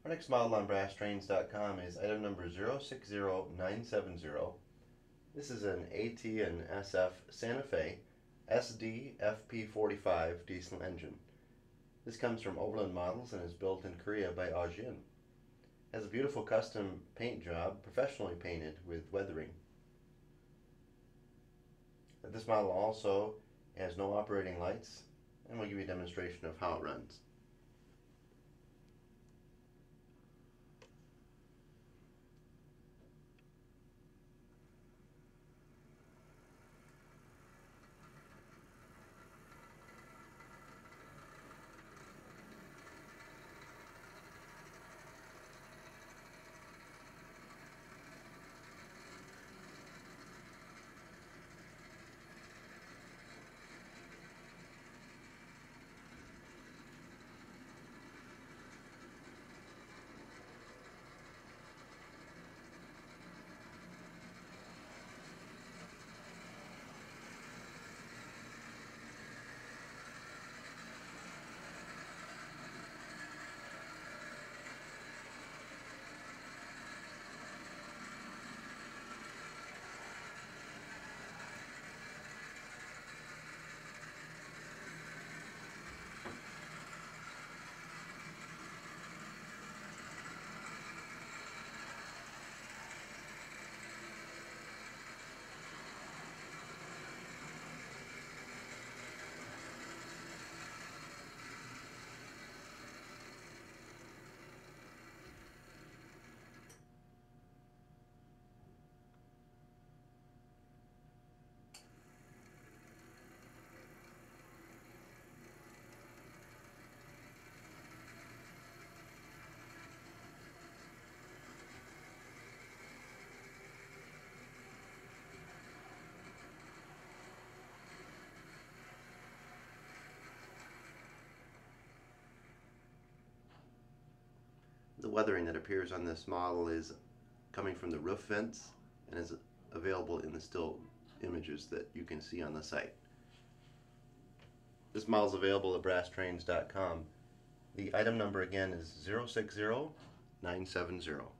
Our next model on brasstrains.com is item number 060970. This is an AT and SF Santa Fe SDFP45 diesel engine. This comes from Overland Models and is built in Korea by Ajin. Has a beautiful custom paint job, professionally painted with weathering. This model also has no operating lights, and we'll give you a demonstration of how it runs. The weathering that appears on this model is coming from the roof vents and is available in the still images that you can see on the site. This model is available at brasstrains.com. The item number again is 060970.